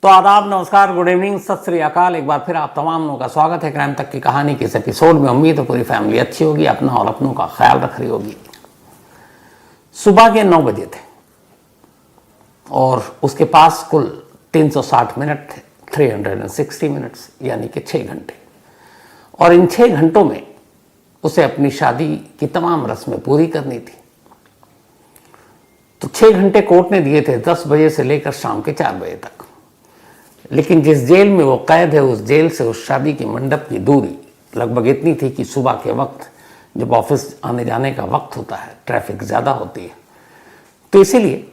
तो आदाब, नमस्कार, गुड इवनिंग, सत श्री अकाल। एक बार फिर आप तमाम लोगों का स्वागत है क्राइम तक की कहानी के इस एपिसोड में। उम्मीद है पूरी फैमिली अच्छी होगी, अपना और अपनों का ख्याल रख रही होगी। सुबह के 9 बजे थे और उसके पास कुल 360 मिनट थे, 360 मिनट्स, यानी कि 6 घंटे। और इन 6 घंटों में उसे अपनी शादी की तमाम रस्में पूरी करनी थी। तो 6 घंटे कोर्ट ने दिए थे, 10 बजे से लेकर शाम के 4 बजे तक। लेकिन जिस जेल में वो कैद है, उस जेल से उस शादी के मंडप की दूरी लगभग इतनी थी कि सुबह के वक्त जब ऑफिस आने जाने का वक्त होता है, ट्रैफिक ज़्यादा होती है, तो इसीलिए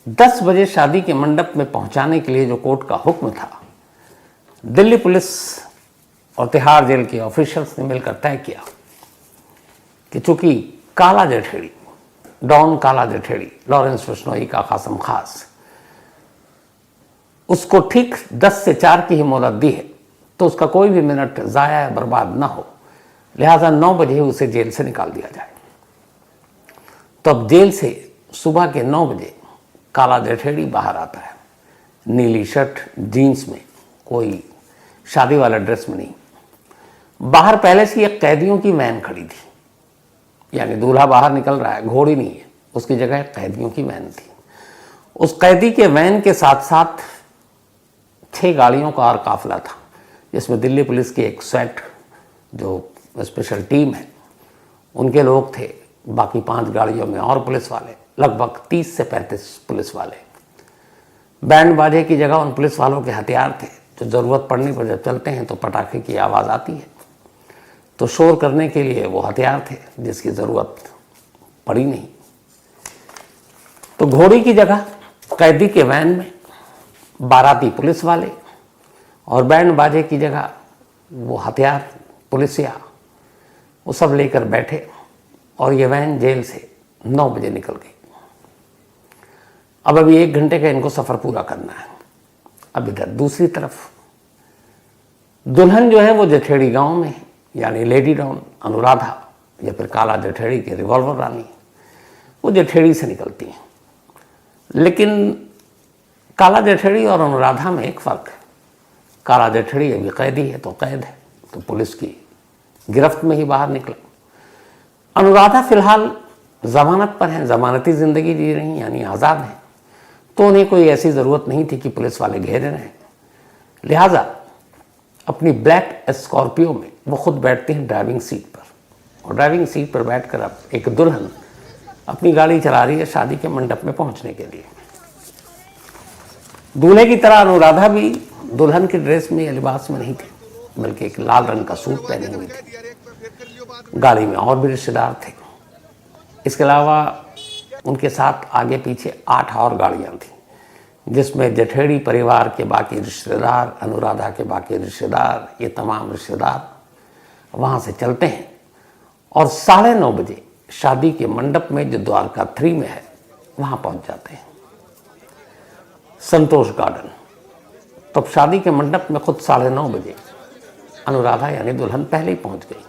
10 बजे शादी के मंडप में पहुंचाने के लिए जो कोर्ट का हुक्म था, दिल्ली पुलिस और तिहाड़ जेल के ऑफिशियल्स ने मिलकर तय किया कि चूंकि काला जठेड़ी, डॉन काला जठेड़ी, लॉरेंस बिश्नोई का खासम खास, उसको ठीक 10 से 4 की ही मोहलत दी है, तो उसका कोई भी मिनट ज़ाया या बर्बाद ना हो, लिहाजा 9 बजे उसे जेल से निकाल दिया जाए। तो अब जेल से सुबह के 9 बजे काला जठेड़ी बाहर आता है, नीली शर्ट, जीन्स में, कोई शादी वाला ड्रेस में नहीं। बाहर पहले से एक कैदियों की वैन खड़ी थी, यानी दूल्हा बाहर निकल रहा है, घोड़ी नहीं है, उसकी जगह कैदियों की वैन थी। उस कैदी के वैन के साथ साथ 6 गाड़ियों का और काफिला था, जिसमें दिल्ली पुलिस की एक SWAT जो स्पेशल टीम है उनके लोग थे, बाकी 5 गाड़ियों में और पुलिस वाले, लगभग 30 से 35 पुलिस वाले। बैंड बाजे की जगह उन पुलिस वालों के हथियार थे, जो ज़रूरत पड़ने पर जब चलते हैं तो पटाखे की आवाज़ आती है, तो शोर करने के लिए वो हथियार थे जिसकी ज़रूरत पड़ी नहीं। तो घोड़ी की जगह कैदी के वैन में बाराती पुलिस वाले और बैंड बाजे की जगह वो हथियार पुलिसिया, वो सब लेकर बैठे और ये वैन जेल से 9 बजे निकल गई। अब अभी 1 घंटे का इनको सफ़र पूरा करना है। अब इधर दूसरी तरफ दुल्हन जो है वो जठेड़ी गांव में, यानी लेडी डॉन अनुराधा या फिर काला जठेड़ी की रिवॉल्वर रानी, वो जठेड़ी से निकलती हैं। लेकिन काला जठेड़ी और अनुराधा में एक फ़र्क है। काला जठेड़ी अभी कैदी है तो कैद है, तो पुलिस की गिरफ्त में ही बाहर निकला। अनुराधा फिलहाल जमानत पर हैं, जमानती ज़िंदगी जी रही, यानी आज़ाद हैं, तो उन्हें कोई ऐसी ज़रूरत नहीं थी कि पुलिस वाले घेरे रहें। लिहाजा अपनी ब्लैक स्कॉर्पियो में वो खुद बैठती हैं ड्राइविंग सीट पर, और ड्राइविंग सीट पर बैठकर अब एक दुल्हन अपनी गाड़ी चला रही है शादी के मंडप में पहुंचने के लिए। दूल्हे की तरह अनुराधा भी दुल्हन के ड्रेस में या लिबास में नहीं थी, बल्कि एक लाल रंग का सूट पहने हुई थी। गाड़ी में और भी रिश्तेदार थे। इसके अलावा उनके साथ आगे पीछे 8 और गाड़ियां थीं, जिसमें जठेड़ी परिवार के बाकी रिश्तेदार, अनुराधा के बाकी रिश्तेदार, ये तमाम रिश्तेदार वहाँ से चलते हैं और 9:30 बजे शादी के मंडप में जो द्वारका 3 में है वहाँ पहुँच जाते हैं, संतोष गार्डन। तो शादी के मंडप में खुद 9:30 बजे अनुराधा यानी दुल्हन पहले ही पहुँच गई।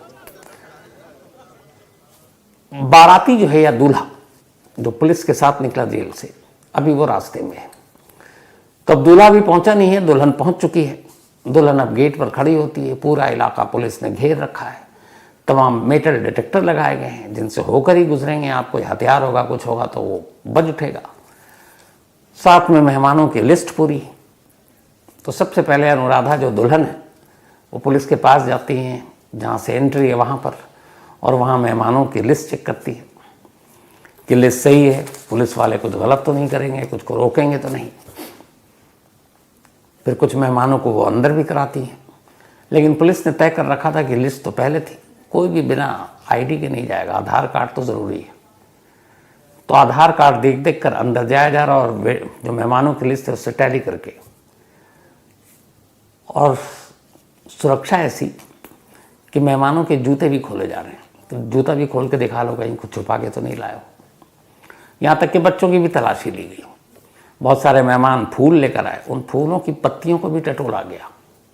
बाराती जो है या दूल्हा जो पुलिस के साथ निकला जेल से, अभी वो रास्ते में है। तो अब दूल्हा भी पहुंचा नहीं है, दुल्हन पहुंच चुकी है। दुल्हन अब गेट पर खड़ी होती है, पूरा इलाका पुलिस ने घेर रखा है, तमाम मेटल डिटेक्टर लगाए गए हैं जिनसे होकर ही गुजरेंगे आप। कोई हथियार होगा, कुछ होगा तो वो बज उठेगा। साथ में मेहमानों की लिस्ट पूरी। तो सबसे पहले अनुराधा जो दुल्हन है वो पुलिस के पास जाती हैं, जहाँ से एंट्री है वहाँ पर, और वहाँ मेहमानों की लिस्ट चेक करती है कि लिस्ट सही है, पुलिस वाले कुछ गलत तो नहीं करेंगे, कुछ को रोकेंगे तो नहीं। फिर कुछ मेहमानों को वो अंदर भी कराती हैं, लेकिन पुलिस ने तय कर रखा था कि लिस्ट तो पहले थी, कोई भी बिना ID के नहीं जाएगा, आधार कार्ड तो ज़रूरी है। तो आधार कार्ड देख देख कर अंदर जाया जा रहा, और जो मेहमानों की लिस्ट है उससे टैली करके, और सुरक्षा ऐसी कि मेहमानों के जूते भी खोले जा रहे हैं, तो जूता भी खोल के दिखा लो कहीं कुछ छुपा के तो नहीं लाए हो। यहाँ तक कि बच्चों की भी तलाशी ली गई। बहुत सारे मेहमान फूल लेकर आए, उन फूलों की पत्तियों को भी टटोला गया,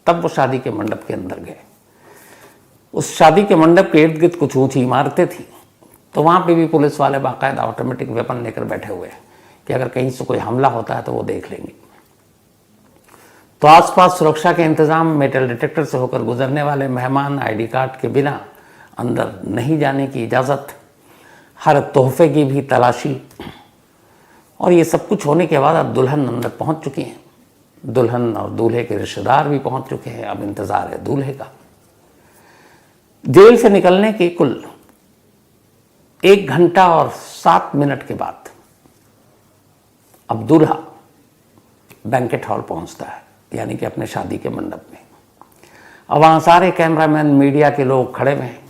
तब वो शादी के मंडप के अंदर गए। उस शादी के मंडप के इर्द गिर्द कुछ ऊँची इमारतें थी, तो वहाँ पे भी पुलिस वाले बाकायदा ऑटोमेटिक वेपन लेकर बैठे हुए हैं कि अगर कहीं से कोई हमला होता है तो वो देख लेंगे। तो आसपास सुरक्षा के इंतजाम, मेटल डिटेक्टर से होकर गुजरने वाले मेहमान आईडी कार्ड के बिना अंदर नहीं जाने की इजाज़त, हर तोहफे की भी तलाशी। और ये सब कुछ होने के बाद अब दुल्हन अंदर पहुंच चुकी हैं। दुल्हन और दूल्हे के रिश्तेदार भी पहुंच चुके हैं। अब इंतज़ार है दूल्हे का। जेल से निकलने के कुल 1 घंटा और 7 मिनट के बाद अब दूल्हा बैंकेट हॉल पहुंचता है, यानी कि अपने शादी के मंडप में। अब वहाँ सारे कैमरामैन, मीडिया के लोग खड़े हुए हैं।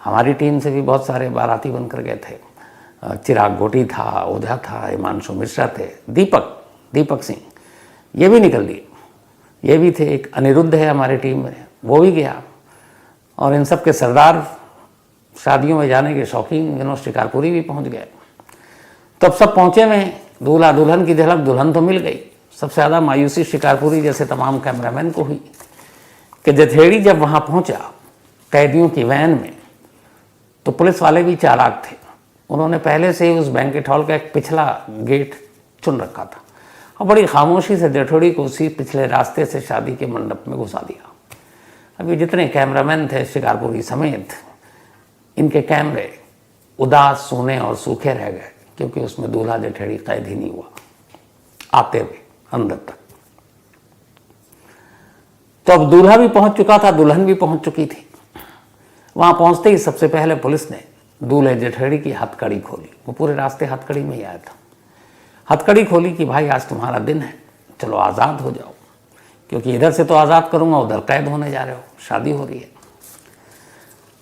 हमारी टीम से भी बहुत सारे बाराती बनकर गए थे। चिराग गोटी था, ओझा था, हिमांशु मिश्रा थे, दीपक सिंह ये भी निकल लिए, ये भी थे। एक अनिरुद्ध है हमारी टीम में, वो भी गया। और इन सब के सरदार, शादियों में जाने के शौकीन विनोद शिकारपुरी भी पहुंच गए। तो अब सब पहुंचे में, दूल्हा दुल्हन की झलक, दुल्हन तो मिल गई। सबसे ज़्यादा मायूसी शिकारपुरी जैसे तमाम कैमरामैन को हुई कि जथेड़ी जब वहाँ पहुँचा कैदियों की वैन में, तो पुलिस वाले भी चालाक थे। उन्होंने पहले से ही उस बैंकेट हॉल का एक पिछला गेट चुन रखा था और बड़ी खामोशी से जठोड़ी को उसी पिछले रास्ते से शादी के मंडप में घुसा दिया। अभी जितने कैमरामैन थे शिकारपुरी समेत, इनके कैमरे उदास, सूने और सूखे रह गए, क्योंकि उसमें दूल्हा जठेड़ी कैद ही नहीं हुआ आते हुए अंदर तक। तो अब दूल्हा भी पहुंच चुका था, दुल्हन भी पहुंच चुकी थी। वहां पहुंचते ही सबसे पहले पुलिस ने दूल्हे जठेड़ी की हथकड़ी खोली। वो पूरे रास्ते हथकड़ी में ही आया था। हथकड़ी खोली कि भाई आज तुम्हारा दिन है, चलो आज़ाद हो जाओ, क्योंकि इधर से तो आज़ाद करूंगा, उधर कैद होने जा रहे हो, शादी हो रही है।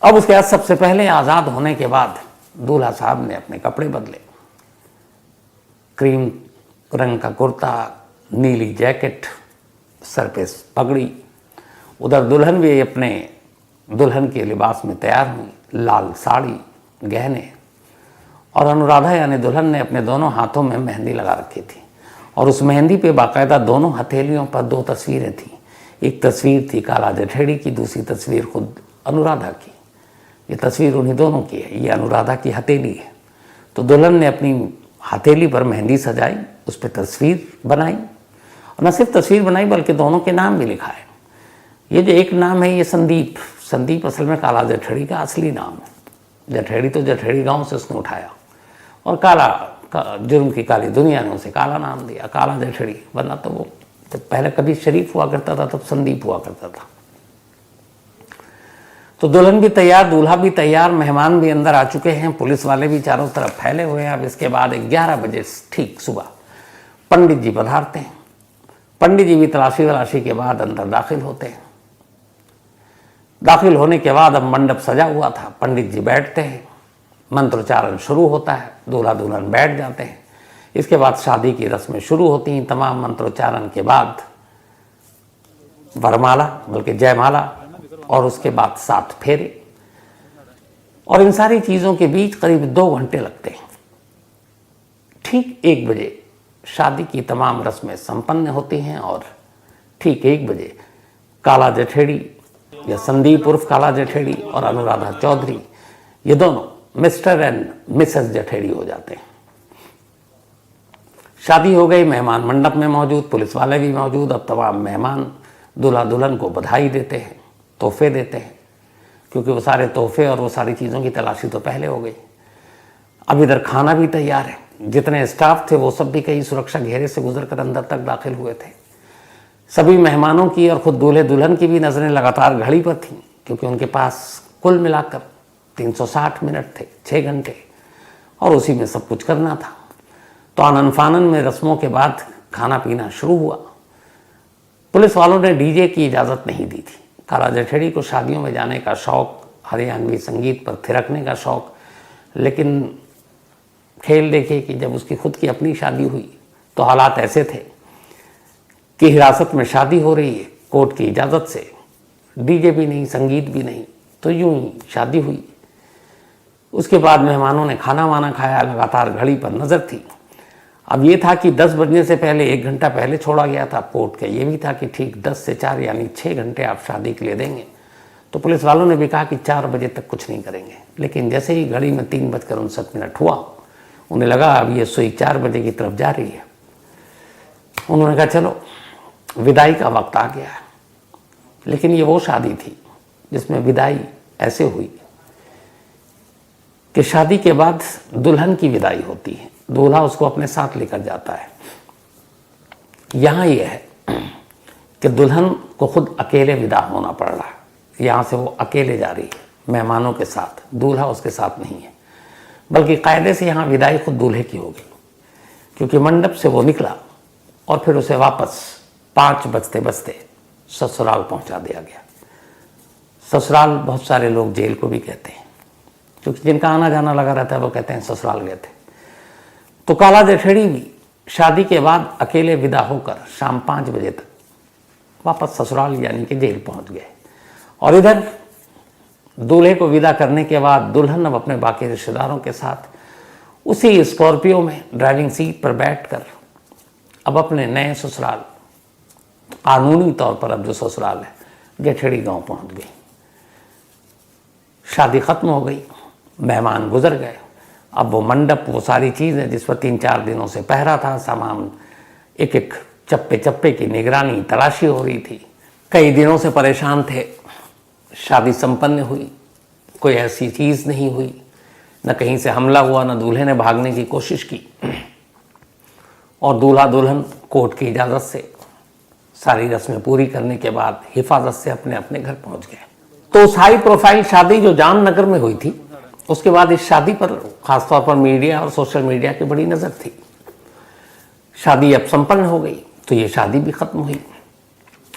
अब उसके बाद सबसे पहले आज़ाद होने के बाद दूल्हा साहब ने अपने कपड़े बदले। क्रीम रंग का कुर्ता, नीली जैकेट, सर पे पगड़ी। उधर दुल्हन भी अपने दुल्हन के लिबास में तैयार हुई, लाल साड़ी, गहने। और अनुराधा यानी दुल्हन ने अपने दोनों हाथों में मेहंदी लगा रखी थी और उस मेहंदी पे बाकायदा दोनों हथेलियों पर 2 तस्वीरें थीं। एक तस्वीर थी काला जठेड़ी की, दूसरी तस्वीर खुद अनुराधा की। ये तस्वीर उन्हीं दोनों की है, ये अनुराधा की हथेली है। तो दुल्हन ने अपनी हथेली पर मेहंदी सजाई, उस पर तस्वीर बनाई, और न सिर्फ तस्वीर बनाई बल्कि दोनों के नाम भी लिखा है। ये जो एक नाम है ये संदीप असल में काला जठेड़ी का असली नाम है। जठेड़ी तो जठेड़ी गांव से उसने उठाया, और जुर्म की काली दुनिया ने उसे काला नाम दिया, काला जठेड़ी। वरना तो वो जब पहले कभी शरीफ हुआ करता था तब संदीप हुआ करता था। तो दुल्हन भी तैयार, दूल्हा भी तैयार, मेहमान भी अंदर आ चुके हैं, पुलिस वाले भी चारों तरफ फैले हुए हैं। अब इसके बाद 11 बजे ठीक सुबह पंडित जी पधारते हैं। पंडित जी भी तलाशी के बाद अंदर दाखिल होते हैं। दाखिल होने के बाद अब मंडप सजा हुआ था, पंडित जी बैठते हैं, मंत्रोच्चारण शुरू होता है, दूल्हा दुल्हन बैठ जाते हैं। इसके बाद शादी की रस्में शुरू होती हैं। तमाम मंत्रोच्चारण के बाद वरमाला, बल्कि जयमाला, और उसके बाद 7 फेरे। और इन सारी चीज़ों के बीच करीब 2 घंटे लगते हैं। ठीक 1 बजे शादी की तमाम रस्में संपन्न होती हैं और ठीक 1 बजे काला जठेड़ी या संदीप उर्फ काला जठेड़ी और अनुराधा चौधरी, ये दोनों मिस्टर एंड मिसेस जठेड़ी हो जाते हैं। शादी हो गई, मेहमान मंडप में मौजूद, पुलिस वाले भी मौजूद। अब तमाम मेहमान दूल्हा दुल्हन को बधाई देते हैं, तोहफे देते हैं, क्योंकि वो सारे तोहफे और वो सारी चीज़ों की तलाशी तो पहले हो गई। अब इधर खाना भी तैयार है। जितने स्टाफ थे वो सब भी कई सुरक्षा घेरे से गुजरकर अंदर तक दाखिल हुए थे। सभी मेहमानों की और खुद दूल्हे दुल्हन की भी नज़रें लगातार घड़ी पर थीं, क्योंकि उनके पास कुल मिलाकर 360 मिनट थे, 6 घंटे, और उसी में सब कुछ करना था। तो आनन फानन में रस्मों के बाद खाना पीना शुरू हुआ। पुलिस वालों ने डीजे की इजाज़त नहीं दी थी। काला जठेड़ी को शादियों में जाने का शौक़, हरियाणवी संगीत पर थिरकने का शौक़, लेकिन खेल देखिए कि जब उसकी खुद की अपनी शादी हुई तो हालात ऐसे थे कि हिरासत में शादी हो रही है, कोर्ट की इजाज़त से, डीजे भी नहीं, संगीत भी नहीं, तो यूं ही शादी हुई। उसके बाद मेहमानों ने खाना वाना खाया, लगातार घड़ी पर नज़र थी। अब ये था कि 10 बजने से पहले 1 घंटा पहले छोड़ा गया था कोर्ट का, ये भी था कि ठीक 10 से 4 यानी 6 घंटे आप शादी के लिए देंगे। तो पुलिस वालों ने भी कहा कि 4 बजे तक कुछ नहीं करेंगे। लेकिन जैसे ही घड़ी में 3:59 हुआ, उन्हें लगा अब ये सुई 4 बजे की तरफ जा रही है। उन्होंने कहा चलो विदाई का वक्त आ गया है। लेकिन ये वो शादी थी जिसमें विदाई ऐसे हुई कि शादी के बाद दुल्हन की विदाई होती है, दूल्हा उसको अपने साथ लेकर जाता है। यहाँ यह है कि दुल्हन को खुद अकेले विदा होना पड़ रहा है। यहाँ से वो अकेले जा रही है मेहमानों के साथ, दूल्हा उसके साथ नहीं है, बल्कि कायदे से यहाँ विदाई खुद दूल्हे की होगी, क्योंकि मंडप से वो निकला और फिर उसे वापस 5 बजते बजते ससुराल पहुंचा दिया गया। ससुराल बहुत सारे लोग जेल को भी कहते हैं, क्योंकि जिनका आना जाना लगा रहता है वो कहते हैं ससुराल गए थे। तो काला जेठेड़ी भी शादी के बाद अकेले विदा होकर शाम 5 बजे तक वापस ससुराल यानी कि जेल पहुंच गए। और इधर दूल्हे को विदा करने के बाद दुल्हन अब अपने बाकी रिश्तेदारों के साथ उसी स्कॉर्पियो में ड्राइविंग सीट पर बैठकर अब अपने नए ससुराल, कानूनी तौर पर अब जो ससुराल है, जेठेड़ी गांव पहुंच गई। शादी खत्म हो गई, मेहमान गुजर गए। अब वो मंडप, वो सारी चीज़ें जिस पर 3-4 दिनों से पहरा था, सामान एक एक चप्पे चप्पे की निगरानी तलाशी हो रही थी। कई दिनों से परेशान थे। शादी संपन्न हुई, कोई ऐसी चीज़ नहीं हुई, न कहीं से हमला हुआ, न दूल्हे ने भागने की कोशिश की। और दूल्हा दुल्हन कोर्ट की इजाज़त से सारी रस्में पूरी करने के बाद हिफाजत से अपने अपने घर पहुंच गए। तो उस हाई प्रोफाइल शादी जो जामनगर में हुई थी, उसके बाद इस शादी पर खासतौर पर मीडिया और सोशल मीडिया की बड़ी नज़र थी। शादी अब संपन्न हो गई तो ये शादी भी खत्म हुई।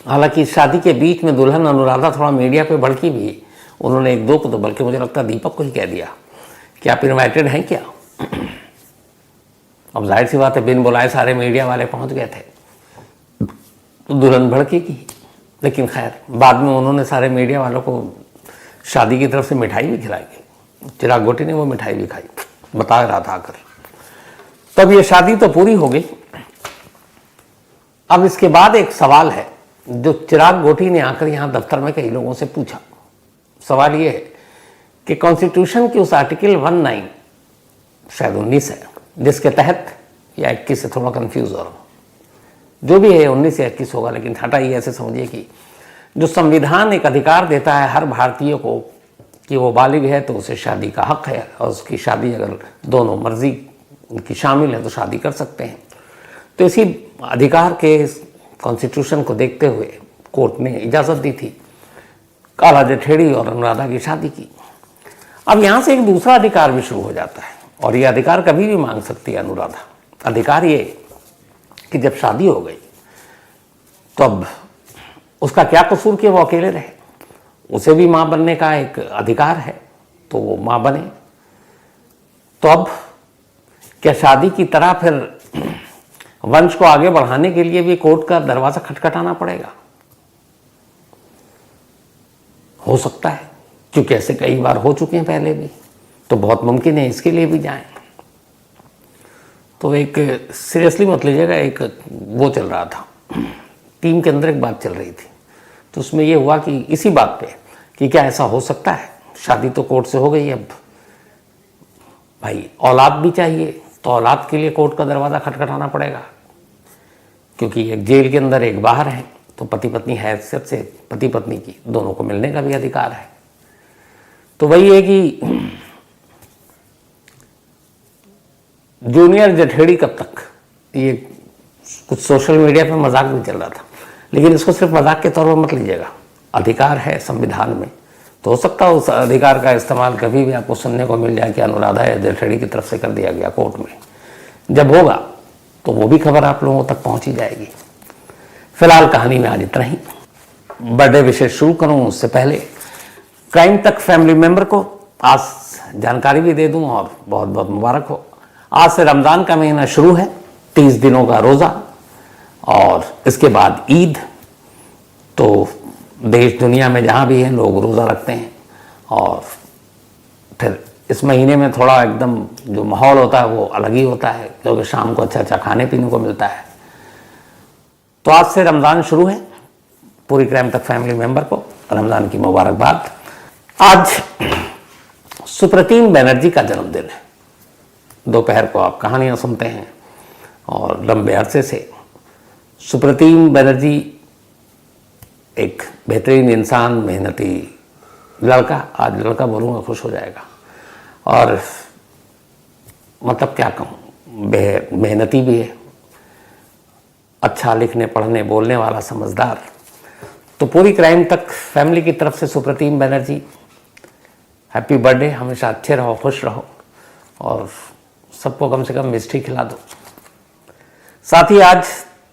हालांकि इस शादी के बीच में दुल्हन अनुराधा थोड़ा मीडिया पे भड़की भी। उन्होंने 1-2 को, तो बल्कि मुझे लगता है दीपक को ही कह दिया कि आप इन्वाइटेड हैं क्या। अब जाहिर सी बात है, बिन बुलाए सारे मीडिया वाले पहुंच गए थे, तो दुल्हन भड़केगी। लेकिन खैर बाद में उन्होंने सारे मीडिया वालों को शादी की तरफ से मिठाई भी खिलाई गई। चिराग गोटी ने वो मिठाई भी खाई, बता रहा था आकर। तब ये शादी तो पूरी हो गई। अब इसके बाद एक सवाल है जो चिराग गोटी ने आकर यहाँ दफ्तर में कई लोगों से पूछा। सवाल ये है कि कॉन्स्टिट्यूशन की उस आर्टिकल 19 शायद 19 है, जिसके तहत, या 21 से थोड़ा कंफ्यूज हो रहा हूँ, जो भी है 19 या 21 होगा, लेकिन हटाइए, ऐसे समझिए कि जो संविधान एक अधिकार देता है हर भारतीय को कि वो बालिग है तो उसे शादी का हक है, और उसकी शादी अगर दोनों मर्जी की शामिल है तो शादी कर सकते हैं। तो इसी अधिकार के कॉन्स्टिट्यूशन को देखते हुए कोर्ट ने इजाज़त दी थी काला जेठेड़ी और अनुराधा की शादी की। अब यहाँ से एक दूसरा अधिकार भी शुरू हो जाता है, और ये अधिकार कभी भी मांग सकती है अनुराधा। अधिकार ये कि जब शादी हो गई तो अब उसका क्या कसूर कि वो अकेले रहे, उसे भी माँ बनने का एक अधिकार है, तो वो माँ बने। तो अब क्या शादी की तरह फिर वंश को आगे बढ़ाने के लिए भी कोर्ट का दरवाजा खटखटाना पड़ेगा? हो सकता है, क्योंकि ऐसे कई बार हो चुके हैं पहले भी, तो बहुत मुमकिन है इसके लिए भी जाएं। तो एक सीरियसली मत लीजिएगा, एक वो चल रहा था, टीम के अंदर एक बात चल रही थी, तो उसमें ये हुआ कि इसी बात पे कि क्या ऐसा हो सकता है, शादी तो कोर्ट से हो गई, अब भाई औलाद भी चाहिए, तो औलाद के लिए कोर्ट का दरवाज़ा खटखटाना पड़ेगा, क्योंकि एक जेल के अंदर एक बाहर है, तो पति पत्नी हैसियत से पति पत्नी की दोनों को मिलने का भी अधिकार है। तो वही है कि जूनियर जेठेड़ी कब तक, ये कुछ सोशल मीडिया पर मजाक भी चल रहा था, लेकिन इसको सिर्फ मजाक के तौर पर मत लीजिएगा। अधिकार है संविधान में, तो हो सकता है उस अधिकार का इस्तेमाल कभी भी आपको सुनने को मिल जाए कि अनुराधा या जेठेड़ी की तरफ से कर दिया गया कोर्ट में। जब होगा तो वो भी खबर आप लोगों तक पहुंच ही जाएगी। फिलहाल कहानी में आज इतना ही। बर्थडे विशेष शुरू करूं उससे पहले क्राइम तक फैमिली मेंबर को आज जानकारी भी दे दूं और बहुत बहुत मुबारक हो। आज से रमज़ान का महीना शुरू है, 30 दिनों का रोज़ा, और इसके बाद ईद। तो देश दुनिया में जहाँ भी हैं लोग रोज़ा रखते हैं, और फिर इस महीने में थोड़ा एकदम जो माहौल होता है वो अलग ही होता है, क्योंकि शाम को अच्छा अच्छा खाने पीने को मिलता है। तो आज से रमज़ान शुरू है। पूरी क्राइम तक फैमिली मेंबर को रमज़ान की मुबारकबाद। आज सुप्रतिम बनर्जी का जन्मदिन है। दोपहर को आप कहानियाँ सुनते हैं और लंबे अरसे से सुप्रतिम बनर्जी एक बेहतरीन इंसान, मेहनती लड़का, आज लड़का बोलूँगा खुश हो जाएगा, और मतलब क्या कहूँ, मेहनती भी है, अच्छा लिखने पढ़ने बोलने वाला, समझदार। तो पूरी क्राइम तक फैमिली की तरफ से सुप्रतिम बनर्जी हैप्पी बर्थडे, हमेशा अच्छे रहो, खुश रहो, और सबको कम से कम मिष्टी खिला दो। साथ ही आज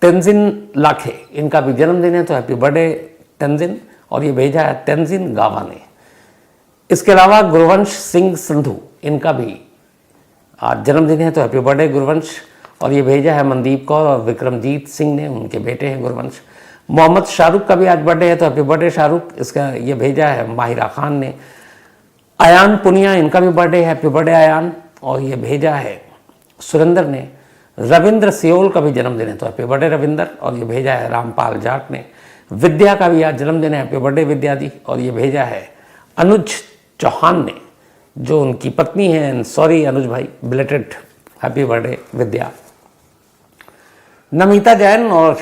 तेंजिन लाखे, इनका भी जन्मदिन है, तो हैप्पी बर्थडे तेंजिन, और ये भेजा है तेंजिन गावा ने। इसके अलावा गुरवंश सिंह संधू, इनका भी आज जन्मदिन है, तो हैप्पी बर्थडे गुरवंश, और ये भेजा है मनदीप कौर और विक्रमजीत सिंह ने, उनके बेटे हैं गुरवंश। मोहम्मद शाहरुख का भी आज बर्थडे है, तो हैप्पी बर्थडे शाहरुख, इसका ये भेजा है माहिरा खान ने। अयान पुनिया, इनका भी बर्थडे है, हैप्पी बर्थडे अयान, और ये भेजा है सुरेंद्र ने। रविंद्र सियोल का भी जन्मदिन है, तो हैप्पी बर्थडे रविंद्र, और ये भेजा है रामपाल जाट ने। विद्या का भी आज जन्मदिन है, हैप्पी बर्थडे विद्या दी, और ये भेजा है अनुज चौहान ने, जो उनकी पत्नी है। सॉरी अनुज भाई, बिलेटेड हैप्पी बर्थडे विद्या। नमिता जैन और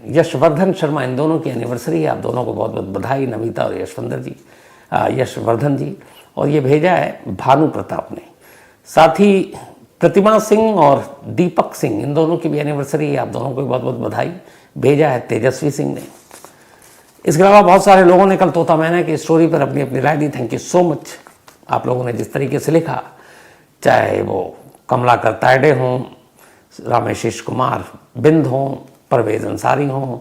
यशवर्धन शर्मा, इन दोनों की एनिवर्सरी है, आप दोनों को बहुत बहुत बधाई, नमिता और यशवर्धन जी। और ये भेजा है भानु प्रताप ने। साथ ही प्रतिमा सिंह और दीपक सिंह, इन दोनों की भी एनिवर्सरी है, आप दोनों को बहुत बहुत बधाई, भेजा है तेजस्वी सिंह ने। इसके अलावा बहुत सारे लोगों ने कल तोता मैना की स्टोरी पर अपनी अपनी राय दी, थैंक यू सो मच। आप लोगों ने जिस तरीके से लिखा, चाहे वो कमलाकर तायडे हों, रामेशिष कुमार बिंद हों, परवेज अंसारी हों,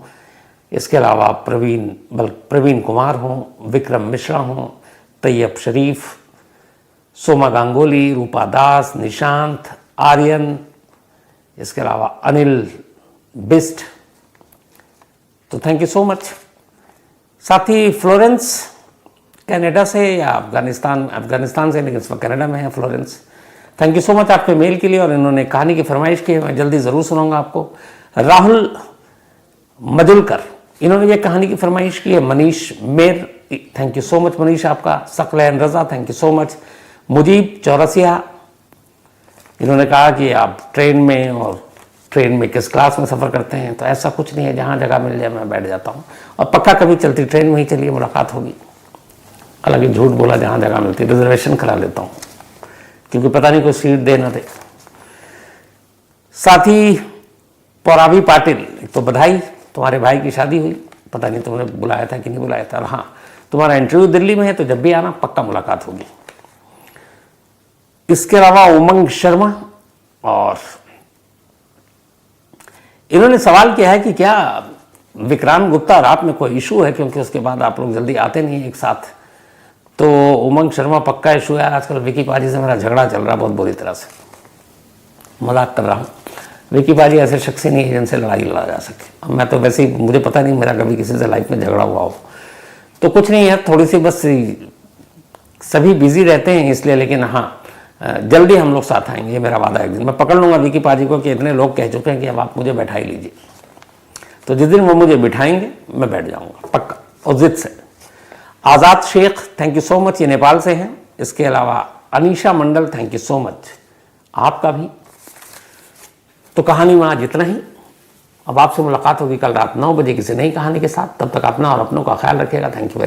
इसके अलावा प्रवीण कुमार हों, विक्रम मिश्रा हों, तैयब शरीफ, सोमा गांगुली, रूपा दास, निशांत, आर्यन, इसके अलावा अनिल बिस्ट, तो थैंक यू सो मच। साथ ही फ्लोरेंस कनाडा से या अफगानिस्तान से, लेकिन इस वक्त कनाडा में है Florence, thank you so much आपके मेल के लिए, और इन्होंने कहानी की फरमाइश की है, मैं जल्दी ज़रूर सुनाऊंगा आपको। राहुल मजुलकर, इन्होंने ये कहानी की फरमाइश की है। Manish Mer, thank you so much Manish आपका। Saqlain Raza, thank you so much. Mujeeb Chaurasia, इन्होंने कहा कि आप ट्रेन में किस क्लास में सफ़र करते हैं, तो ऐसा कुछ नहीं है, जहाँ जगह मिल जाए मैं बैठ जाता हूँ, और पक्का कभी चलती ट्रेन में ही चलिए, मुलाकात होगी। हालांकि झूठ बोला, जहाँ जगह मिलती रिजर्वेशन करा लेता हूँ, क्योंकि पता नहीं कोई सीट दे ना दे। साथ ही पौरावी पाटिल, तो बधाई, तुम्हारे भाई की शादी हुई, पता नहीं तुमने बुलाया था कि नहीं बुलाया था। हाँ, तुम्हारा इंटरव्यू दिल्ली में है, तो जब भी आना पक्का मुलाकात होगी। इसके अलावा उमंग शर्मा, और इन्होंने सवाल किया है कि क्या विक्रांत गुप्ता और आप में कोई इशू है, क्योंकि उसके बाद आप लोग जल्दी आते नहीं एक साथ। तो उमंग शर्मा, पक्का इशू है, आजकल विकी पाजी से मेरा झगड़ा चल रहा है बहुत बुरी तरह से, मजाक कर रहा हूँ। विकी पाजी ऐसे शख्स ही नहीं है जिनसे लड़ाई लड़ा जा सके। अब मैं तो वैसे ही, मुझे पता नहीं मेरा कभी किसी से लाइफ में झगड़ा हुआ हो, तो कुछ नहीं है, थोड़ी सी बस सभी बिजी रहते हैं इसलिए, लेकिन हाँ जल्दी हम लोग साथ आएंगे, ये मेरा वादा है। एक दिन मैं पकड़ लूँगा विकी पाजी को कि इतने लोग कह चुके हैं कि अब आप मुझे बैठा ही लीजिए, तो जिस दिन वो मुझे बिठाएंगे मैं बैठ जाऊँगा पक्का, और जिद से। Azad Sheikh, thank you so much, ये नेपाल से हैं। इसके अलावा Anisha Mandal, thank you so much आपका भी। तो कहानी में आज इतना ही। अब आपसे मुलाकात होगी कल रात 9 बजे किसी नई कहानी के साथ। तब तक अपना और अपनों का ख्याल रखिएगा। Thank you very much.